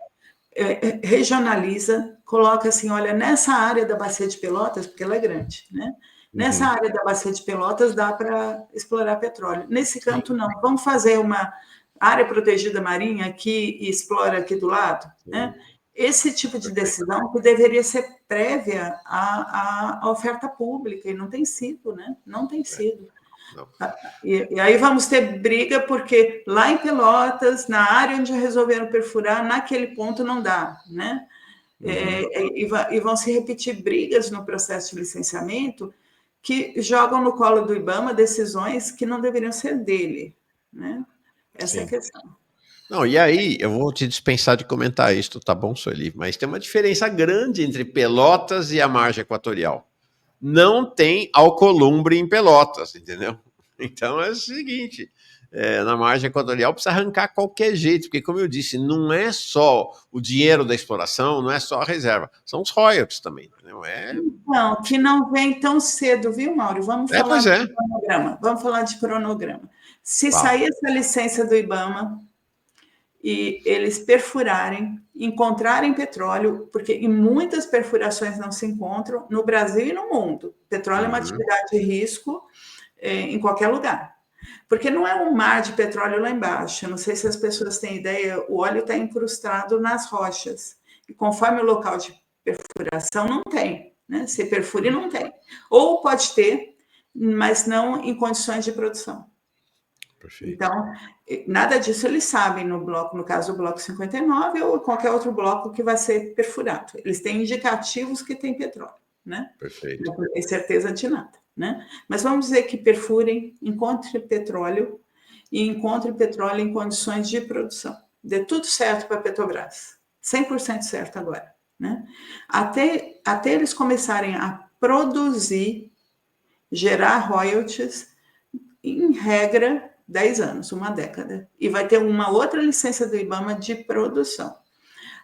regionaliza, coloca assim, olha, nessa área da Bacia de Pelotas, porque ela é grande, né? Nessa área da Bacia de Pelotas dá para explorar petróleo. Nesse canto, não. Vamos fazer uma área protegida marinha aqui e explora aqui do lado, né? Esse tipo de decisão que deveria ser prévia à oferta pública, e não tem sido, né? Não tem sido. E aí vamos ter briga, porque lá em Pelotas, na área onde resolveram perfurar, naquele ponto não dá, né? E vão se repetir brigas no processo de licenciamento que jogam no colo do IBAMA decisões que não deveriam ser dele, né? Essa é a questão. Não, e aí, eu vou te dispensar de comentar isso, tá bom, Sueli? Mas tem uma diferença grande entre Pelotas e a margem equatorial. Não tem Alcolumbre em Pelotas, entendeu? Então é o seguinte, na margem equatorial precisa arrancar qualquer jeito, porque, como eu disse, não é só o dinheiro da exploração, não é só a reserva, são os royalties também. Não, que não vem tão cedo, viu, Mauro? Vamos falar de cronograma. Vamos falar de cronograma. Se sair essa licença do IBAMA e eles perfurarem, encontrarem petróleo, porque em muitas perfurações não se encontram, no Brasil e no mundo. Petróleo é uma atividade de risco em qualquer lugar. Porque não é um mar de petróleo lá embaixo. Eu não sei se as pessoas têm ideia, o óleo está incrustado nas rochas. E conforme o local de perfuração, não tem. Né? Se perfure, não tem. Ou pode ter, mas não em condições de produção. Perfeito. Então, nada disso eles sabem no caso do bloco 59 ou qualquer outro bloco que vai ser perfurado. Eles têm indicativos que tem petróleo, né? Perfeito. Não tem certeza de nada, né? Mas vamos dizer que perfurem, encontrem petróleo e encontrem petróleo em condições de produção. Dê tudo certo para a Petrobras. 100% certo agora, né? Até eles começarem a produzir, gerar royalties, em regra, 10 anos, uma década. E vai ter uma outra licença do IBAMA de produção.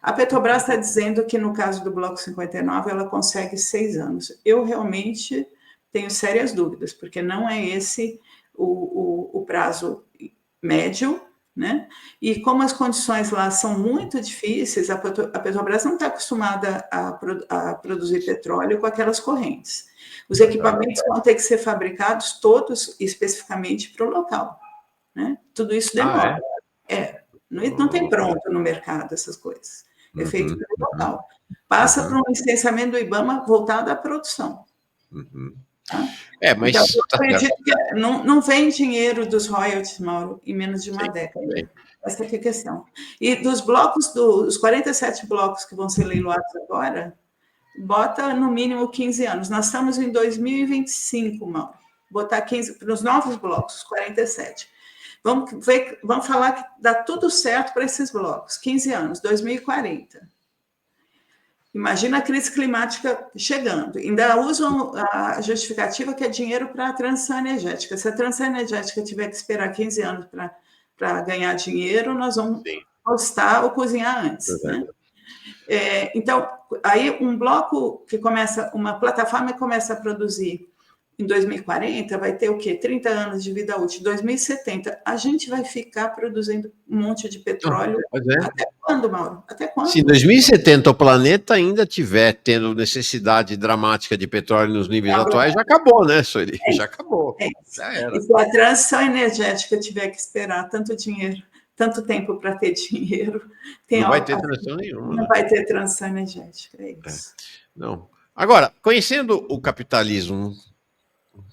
A Petrobras está dizendo que, no caso do Bloco 59, ela consegue 6 anos. Eu realmente tenho sérias dúvidas, porque não é esse o prazo médio, né? E como as condições lá são muito difíceis, a Petrobras não está acostumada a produzir petróleo com aquelas correntes. Os equipamentos vão ter que ser fabricados todos especificamente para o local. Né? Tudo isso demora. Não tem pronto no mercado essas coisas. É feito pelo local. Passa por um licenciamento do IBAMA voltado à produção. Tá? Mas então, eu acredito que não vem dinheiro dos royalties, Mauro, em menos de uma década. Sim. Essa é a questão. E dos blocos, dos 47 blocos que vão ser leiloados agora, bota no mínimo 15 anos. Nós estamos em 2025, Mauro. Botar 15 para os novos blocos, 47. Vamos falar que dá tudo certo para esses blocos. 15 anos, 2040. Imagina a crise climática chegando. Ainda usam a justificativa que é dinheiro para a transição energética. Se a transição energética tiver que esperar 15 anos para ganhar dinheiro, nós vamos postar ou cozinhar antes. Né? Então, aí um bloco que começa, uma plataforma que começa a produzir em 2040, vai ter o quê? 30 anos de vida útil. Em 2070, a gente vai ficar produzindo um monte de petróleo. Até quando, Mauro? Até quando? Se em 2070 o planeta ainda tiver tendo necessidade dramática de petróleo nos níveis atuais, já acabou, né, Sueli? Já acabou. Já era. E se a transição energética tiver que esperar tanto dinheiro, tanto tempo para ter dinheiro, não vai ter transição nenhuma. Não vai ter transição energética, é isso. Não. Agora, conhecendo o capitalismo,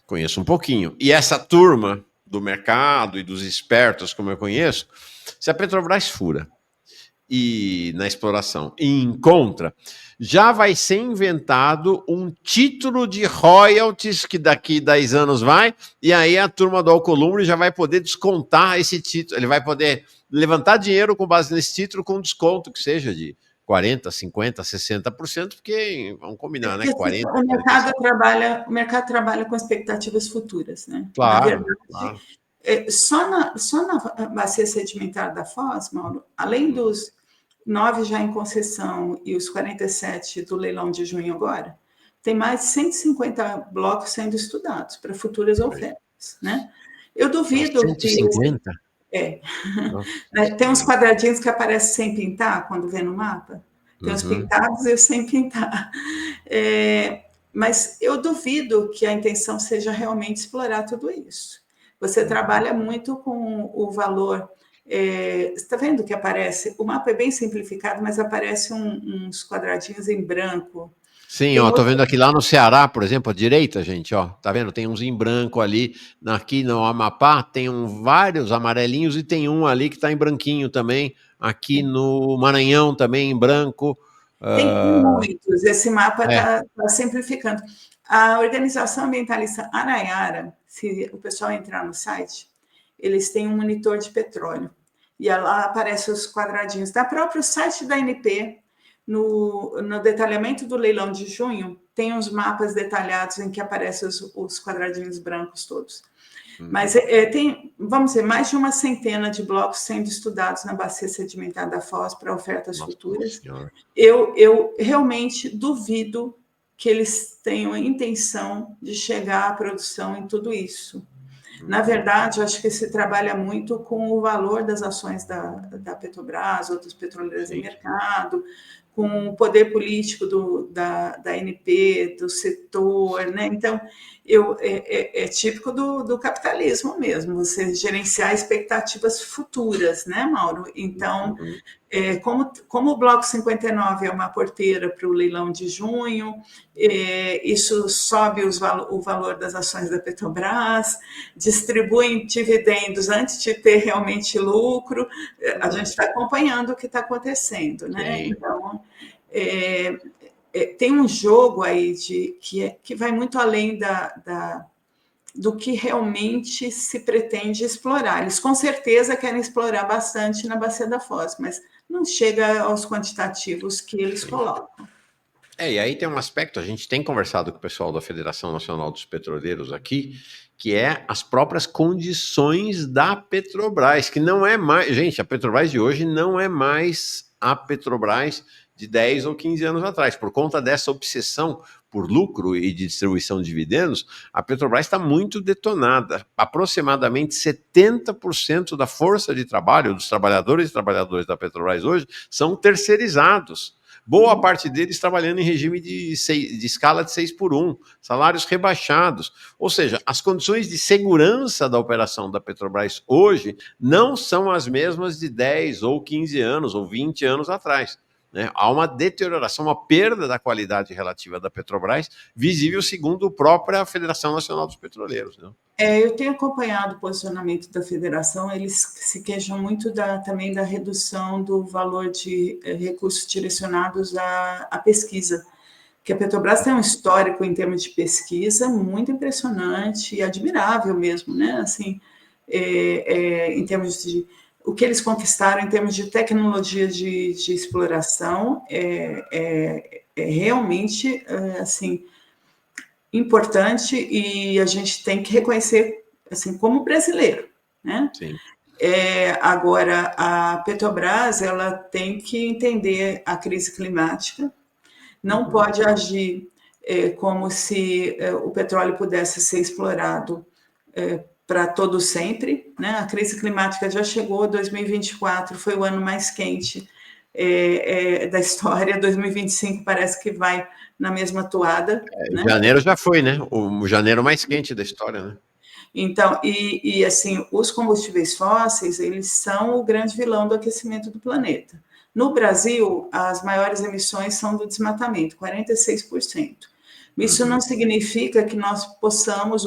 conheço um pouquinho, e essa turma do mercado e dos espertos, como eu conheço, se a Petrobras fura e na exploração e encontra, já vai ser inventado um título de royalties que daqui 10 anos vai, e aí a turma do Alcolumbre já vai poder descontar esse título, ele vai poder levantar dinheiro com base nesse título com desconto que seja de 40%, 50%, 60%, porque vamos combinar, né? 40%. O mercado trabalha com expectativas futuras, né? Claro. Na verdade, só na bacia sedimentar da Foz, Mauro, além dos 9 já em concessão e os 47 do leilão de junho agora, tem mais de 150 blocos sendo estudados para futuras ofertas, né? Eu duvido 150? Tem uns quadradinhos que aparecem sem pintar quando vê no mapa. Tem os pintados e os sem pintar. Mas eu duvido que a intenção seja realmente explorar tudo isso. Você trabalha muito com o valor. Você está vendo que aparece? O mapa é bem simplificado, mas aparece uns quadradinhos em branco. Sim, ó, tô vendo aqui lá no Ceará, por exemplo, à direita, gente, ó, tá vendo? Tem uns em branco ali, aqui no Amapá tem vários amarelinhos e tem um ali que tá em branquinho também, aqui no Maranhão também em branco. Tem muitos, esse mapa tá simplificando. A organização ambientalista Araiara, se o pessoal entrar no site, eles têm um monitor de petróleo, e lá aparecem os quadradinhos. Da próprio site da ANP, no detalhamento do leilão de junho, tem uns mapas detalhados em que aparecem os quadradinhos brancos todos. Mas tem, vamos dizer, mais de uma centena de blocos sendo estudados na bacia sedimentar da Foz para ofertas futuras. Eu realmente duvido que eles tenham a intenção de chegar à produção em tudo isso. Na verdade, eu acho que se trabalha muito com o valor das ações da Petrobras, outras petroleiras em mercado, com o poder político da ANP, do setor, né? Então, é típico do capitalismo mesmo, você gerenciar expectativas futuras, né, Mauro? Então, como o Bloco 59 é uma porteira para o leilão de junho, isso sobe o valor das ações da Petrobras, distribui dividendos antes de ter realmente lucro, a gente está acompanhando o que está acontecendo, né? Então, tem um jogo aí que vai muito além do que realmente se pretende explorar. Eles com certeza querem explorar bastante na Bacia da Foz, mas não chega aos quantitativos que eles colocam. E aí tem um aspecto, a gente tem conversado com o pessoal da Federação Nacional dos Petroleiros aqui, que é as próprias condições da Petrobras, que não é mais... Gente, a Petrobras de hoje não é mais a Petrobras de 10 ou 15 anos atrás. Por conta dessa obsessão por lucro e de distribuição de dividendos, a Petrobras está muito detonada. Aproximadamente 70% da força de trabalho dos trabalhadores e trabalhadoras da Petrobras hoje são terceirizados. boa parte deles trabalhando em regime de escala de 6x1, salários rebaixados. Ou seja, as condições de segurança da operação da Petrobras hoje não são as mesmas de 10 ou 15 anos ou 20 anos atrás. Né? Há uma deterioração, uma perda da qualidade relativa da Petrobras, visível segundo a própria Federação Nacional dos Petroleiros. Né? Eu tenho acompanhado o posicionamento da federação, eles se queixam muito também da redução do valor de recursos direcionados à pesquisa, que a Petrobras tem um histórico em termos de pesquisa muito impressionante e admirável mesmo, né? Assim, em termos de o que eles conquistaram em termos de tecnologia de exploração é realmente assim importante e a gente tem que reconhecer assim como brasileiro, né? Sim. Agora a Petrobras ela tem que entender a crise climática, não pode agir como se o petróleo pudesse ser explorado para todo sempre, né? A crise climática já chegou, 2024 foi o ano mais quente da história, 2025 parece que vai na mesma toada. Né? Janeiro já foi, né? O janeiro mais quente da história, né? Então, assim, os combustíveis fósseis, eles são o grande vilão do aquecimento do planeta. No Brasil, as maiores emissões são do desmatamento, 46%. Isso não significa que nós possamos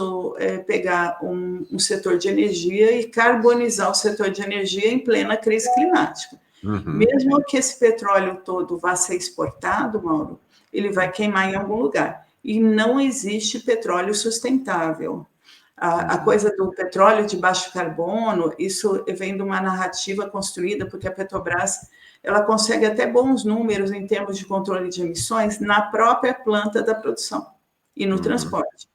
pegar um setor de energia e carbonizar o setor de energia em plena crise climática. Mesmo que esse petróleo todo vá ser exportado, Mauro, ele vai queimar em algum lugar. E não existe petróleo sustentável. A coisa do petróleo de baixo carbono, isso vem de uma narrativa construída porque a Petrobras ela consegue até bons números em termos de controle de emissões na própria planta da produção e no transporte.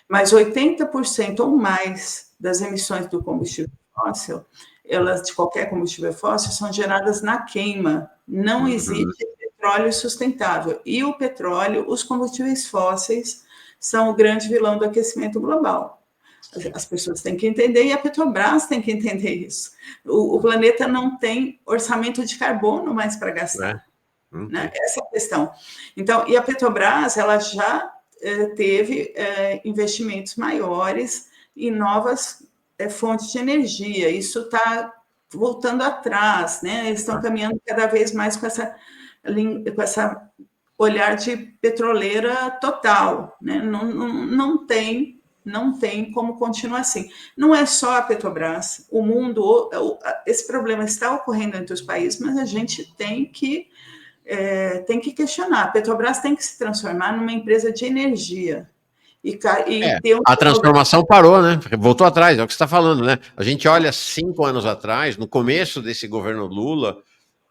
Mas 80% ou mais das emissões do combustível fóssil, elas de qualquer combustível fóssil, são geradas na queima. Não existe petróleo sustentável. E o petróleo, os combustíveis fósseis, são o grande vilão do aquecimento global. As pessoas têm que entender e a Petrobras tem que entender isso. O planeta não tem orçamento de carbono mais para gastar. Né? Essa é a questão. Então, e a Petrobras, ela já teve investimentos maiores em novas fontes de energia. Isso está voltando atrás, né? Eles estão caminhando cada vez mais com essa olhar de petroleira total, né? Não tem como continuar assim. Não é só a Petrobras, o mundo, esse problema está ocorrendo entre os países, mas a gente tem que questionar. A Petrobras tem que se transformar numa empresa de energia. A transformação parou, né? Voltou atrás, é o que você está falando, né? A gente olha 5 anos atrás, no começo desse governo Lula,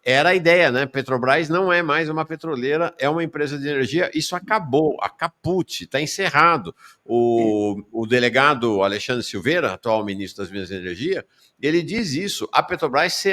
era a ideia, né? Petrobras não é mais uma petroleira, é uma empresa de energia. Isso acabou, a caput, está encerrado. O delegado Alexandre Silveira, atual ministro das Minas e Energia, ele diz isso. A Petrobras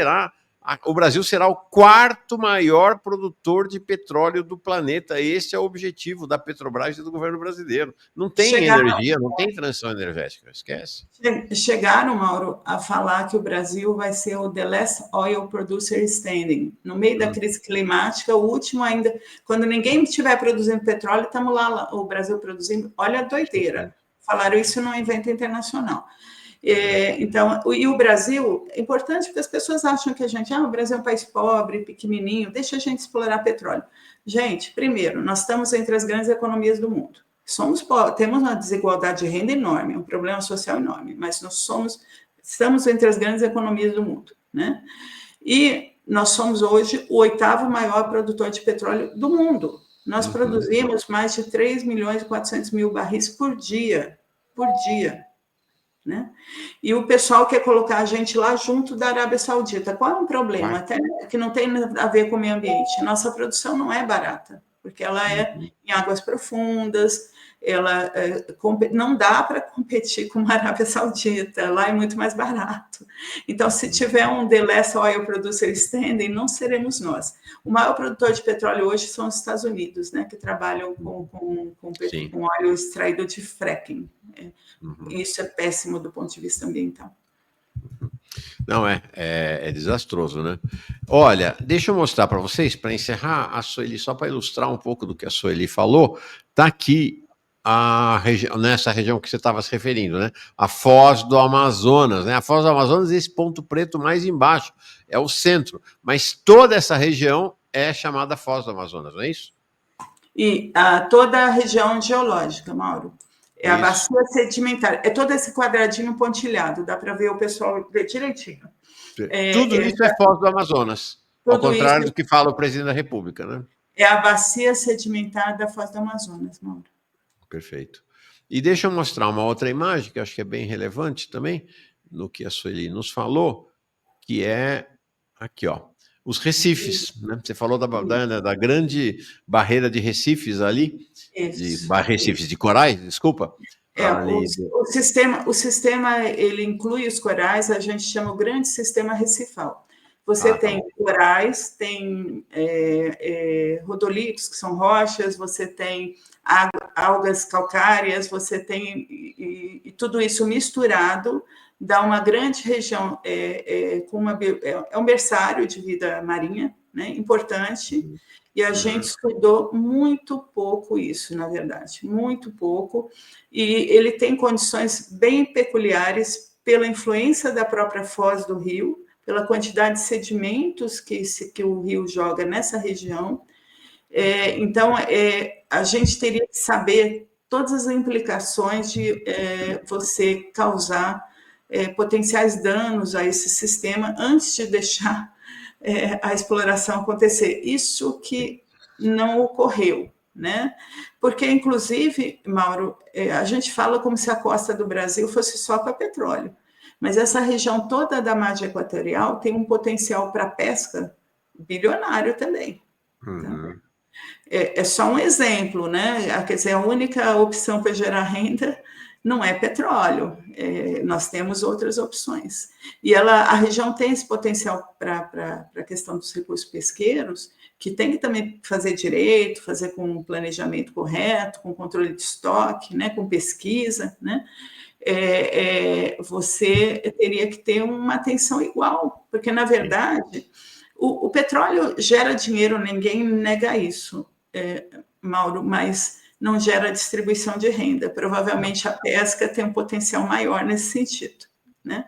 o Brasil será o 4º maior produtor de petróleo do planeta. Esse é o objetivo da Petrobras e do governo brasileiro. Não tem energia, não tem transição energética, esquece. Chegaram, Mauro, a falar que o Brasil vai ser o the last oil producer standing. No meio da crise climática, o último ainda, quando ninguém estiver produzindo petróleo, estamos lá, o Brasil produzindo. Olha a doideira. Falaram isso num evento internacional. Então, e o Brasil, é importante porque as pessoas acham que o Brasil é um país pobre, pequenininho, deixa a gente explorar petróleo. Gente, primeiro, nós estamos entre as grandes economias do mundo. Temos uma desigualdade de renda enorme, um problema social enorme, mas estamos entre as grandes economias do mundo, né? E nós somos hoje o 8º maior produtor de petróleo do mundo. Nós produzimos mais de 3.400.000 barris por dia, né? E o pessoal quer colocar a gente lá junto da Arábia Saudita. Qual é o problema? Até que não tem a ver com o meio ambiente. Nossa produção não é barata, porque ela é em águas profundas, ela não dá para competir com a Arábia Saudita, lá é muito mais barato. Então, se tiver um The Last Oil Producer Standing, não seremos nós. O maior produtor de petróleo hoje são os Estados Unidos, né, que trabalham com óleo extraído de fracking. Isso é péssimo do ponto de vista ambiental. Não, é desastroso, né? Olha, deixa eu mostrar para vocês, para encerrar, a Sueli, só para ilustrar um pouco do que a Sueli falou, está aqui nessa região que você estava se referindo, né? A Foz do Amazonas, né? A Foz do Amazonas, esse ponto preto mais embaixo, é o centro, mas toda essa região é chamada Foz do Amazonas, não é isso? E toda a região geológica, Mauro. É a bacia sedimentar. É todo esse quadradinho pontilhado, dá para ver o pessoal ver direitinho. Tudo isso é Foz do Amazonas, ao contrário do que fala o presidente da República, né? É a bacia sedimentar da Foz do Amazonas, Mauro. Perfeito. E deixa eu mostrar uma outra imagem, que eu acho que é bem relevante também, no que a Sueli nos falou, que é aqui, ó, os recifes, né? Você falou da grande barreira de recifes ali, recifes de corais, desculpa. O sistema ele inclui os corais, a gente chama o grande sistema recifal. Você tem corais, tem rodolitos, que são rochas, você tem algas calcárias, você tem e tudo isso misturado dá uma grande região é um berçário de vida marinha, né, importante, e a gente estudou muito pouco isso, na verdade, muito pouco, e ele tem condições bem peculiares pela influência da própria foz do rio, pela quantidade de sedimentos que o rio joga nessa região. Então, a gente teria que saber todas as implicações de você causar potenciais danos a esse sistema antes de deixar a exploração acontecer. Isso que não ocorreu, né? Porque, inclusive, Mauro, a gente fala como se a costa do Brasil fosse só para petróleo, mas essa região toda da margem equatorial tem um potencial para pesca bilionário também. Tá? É só um exemplo, né? Quer dizer, a única opção para gerar renda não é petróleo, nós temos outras opções. E a região tem esse potencial para a questão dos recursos pesqueiros, que tem que também fazer direito, fazer com um planejamento correto, com controle de estoque, né, com pesquisa, né? Você teria que ter uma atenção igual, porque, na verdade, o petróleo gera dinheiro, ninguém nega isso, Mauro, mas não gera distribuição de renda. Provavelmente a pesca tem um potencial maior nesse sentido, né?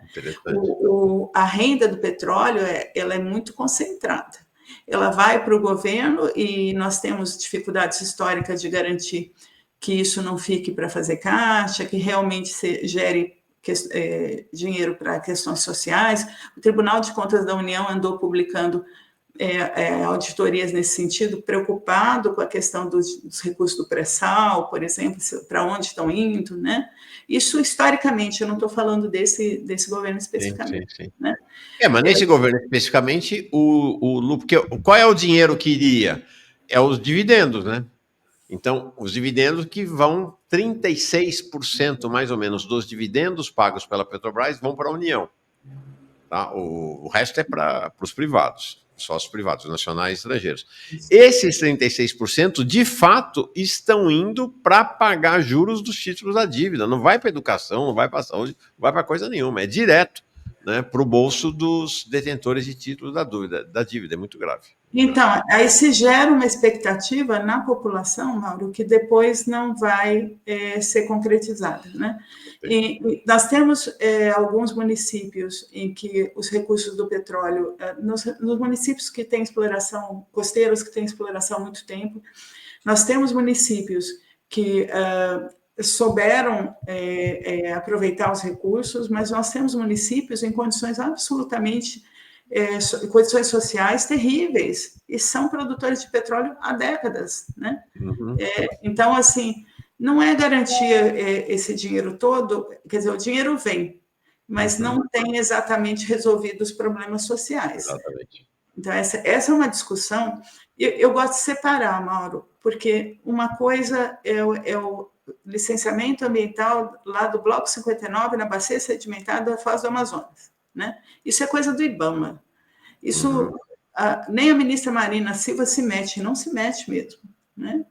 A renda do petróleo ela é muito concentrada. Ela vai para o governo e nós temos dificuldades históricas de garantir que isso não fique para fazer caixa, que realmente se gere dinheiro para questões sociais. O Tribunal de Contas da União andou publicando auditorias nesse sentido, preocupado com a questão dos recursos do pré-sal, por exemplo, para onde estão indo, né? Isso historicamente, eu não estou falando desse governo especificamente. Sim. Né? Mas nesse governo especificamente, qual é o dinheiro que iria? É os dividendos, né? Então, os dividendos que vão, 36% mais ou menos dos dividendos pagos pela Petrobras vão para a União. Tá? O resto é para os privados, sócios privados, nacionais e estrangeiros. Esses 36%, de fato, estão indo para pagar juros dos títulos da dívida. Não vai para educação, não vai para saúde, não vai para coisa nenhuma. É direto, né, para o bolso dos detentores de títulos da dívida. É muito grave. Então, aí se gera uma expectativa na população, Mauro, que depois não vai ser concretizada, né? E nós temos alguns municípios em que os recursos do petróleo, nos municípios que têm exploração, costeiros que têm exploração há muito tempo, nós temos municípios que souberam aproveitar os recursos, mas nós temos municípios em condições absolutamente condições sociais terríveis, e são produtores de petróleo há décadas, né? Então, assim, não é garantia esse dinheiro todo, quer dizer, o dinheiro vem, mas não tem exatamente resolvido os problemas sociais. Exatamente. Então, essa é uma discussão, eu gosto de separar, Mauro, porque uma coisa é o licenciamento ambiental lá do Bloco 59, na bacia sedimentar da Foz do Amazonas, né? Isso é coisa do IBAMA. Isso, nem a ministra Marina Silva se mete, não se mete mesmo, né?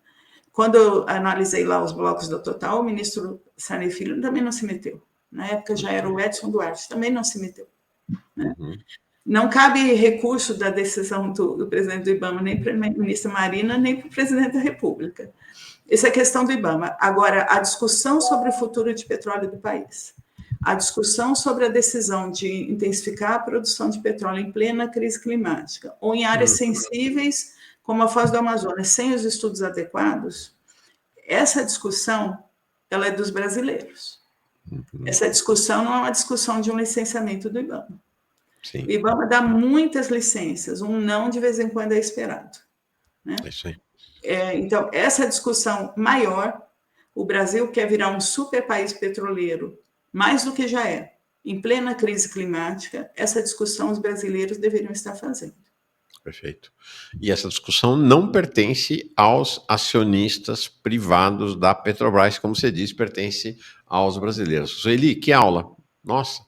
Quando eu analisei lá os blocos da Total, o ministro Sarney Filho também não se meteu. Na época já era o Edson Duarte, também não se meteu. né? Uhum. Não cabe recurso da decisão do presidente do IBAMA, nem para a ministra Marina, nem para o presidente da República. Essa é a questão do IBAMA. Agora, a discussão sobre o futuro de petróleo do país, a discussão sobre a decisão de intensificar a produção de petróleo em plena crise climática, ou em áreas sensíveis, como a Foz do Amazonas, sem os estudos adequados, essa discussão ela é dos brasileiros. Essa discussão não é uma discussão de um licenciamento do IBAMA. Sim. O IBAMA dá muitas licenças, um não de vez em quando é esperado, né? É isso aí. Então, essa discussão maior, o Brasil quer virar um super país petroleiro, mais do que já é, em plena crise climática, essa discussão os brasileiros deveriam estar fazendo. Perfeito. E essa discussão não pertence aos acionistas privados da Petrobras, como você disse, pertence aos brasileiros. Sueli, que aula! Nossa!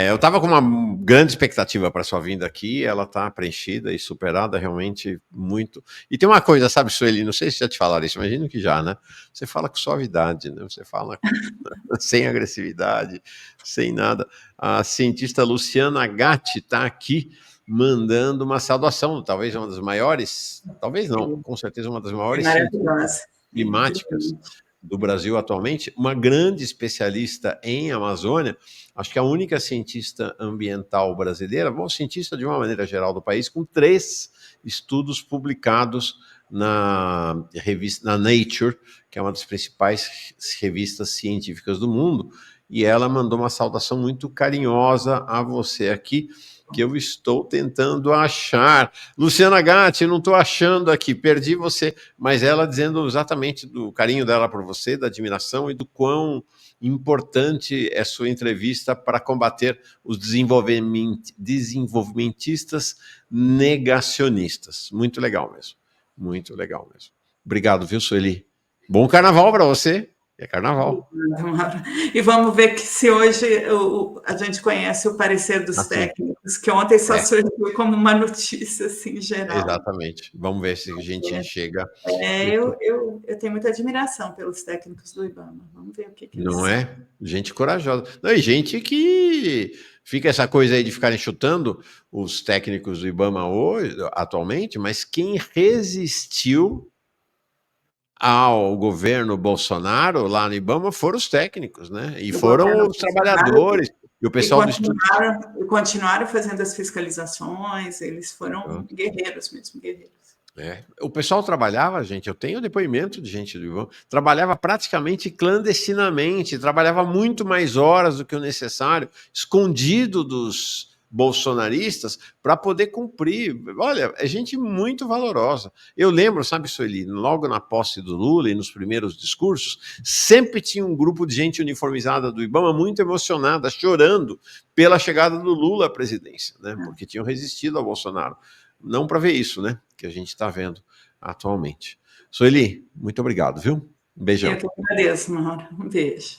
Eu estava com uma grande expectativa para sua vinda aqui, ela está preenchida e superada realmente muito. E tem uma coisa, sabe, Sueli, não sei se já te falaram isso, imagino que já, né? Você fala com suavidade, né? Você fala sem agressividade, sem nada. A cientista Luciana Gatti está aqui mandando uma saudação, talvez uma das maiores, talvez não, com certeza uma das É maiores maravilhosa. climáticas do Brasil atualmente, uma grande especialista em Amazônia, acho que a única cientista ambiental brasileira, bom, cientista de uma maneira geral do país, com 3 estudos publicados na revista, na Nature, que é uma das principais revistas científicas do mundo, e ela mandou uma saudação muito carinhosa a você aqui, que eu estou tentando achar. Luciana Gatti, não estou achando aqui, perdi você, mas ela dizendo exatamente do carinho dela por você, da admiração e do quão importante é sua entrevista para combater os desenvolvimentistas negacionistas. Muito legal mesmo, muito legal mesmo. Obrigado, viu, Sueli? Bom carnaval para você. É carnaval. E vamos ver que se hoje a gente conhece o parecer dos técnicos, que ontem só surgiu como uma notícia assim, geral. Exatamente. Vamos ver se a gente chega. Eu tenho muita admiração pelos técnicos do IBAMA. Vamos ver o que eles... Não é? Gente corajosa. Não, e gente que fica essa coisa aí de ficarem chutando os técnicos do IBAMA hoje, atualmente, mas quem resistiu ao governo Bolsonaro lá no IBAMA foram os técnicos, né? E foram os trabalhadores e o pessoal do Instituto. E continuaram fazendo as fiscalizações, eles foram guerreiros mesmo, guerreiros. O pessoal trabalhava, gente, eu tenho depoimento de gente do IBAMA, trabalhava praticamente clandestinamente, trabalhava muito mais horas do que o necessário, escondido dos bolsonaristas, para poder cumprir. Olha, é gente muito valorosa. Eu lembro, sabe, Sueli, logo na posse do Lula e nos primeiros discursos, sempre tinha um grupo de gente uniformizada do IBAMA muito emocionada, chorando pela chegada do Lula à presidência, né? Porque tinham resistido ao Bolsonaro. Não para ver isso, né? Que a gente está vendo atualmente. Sueli, muito obrigado, viu? Um beijão. Eu que agradeço, Mauro. Um beijo.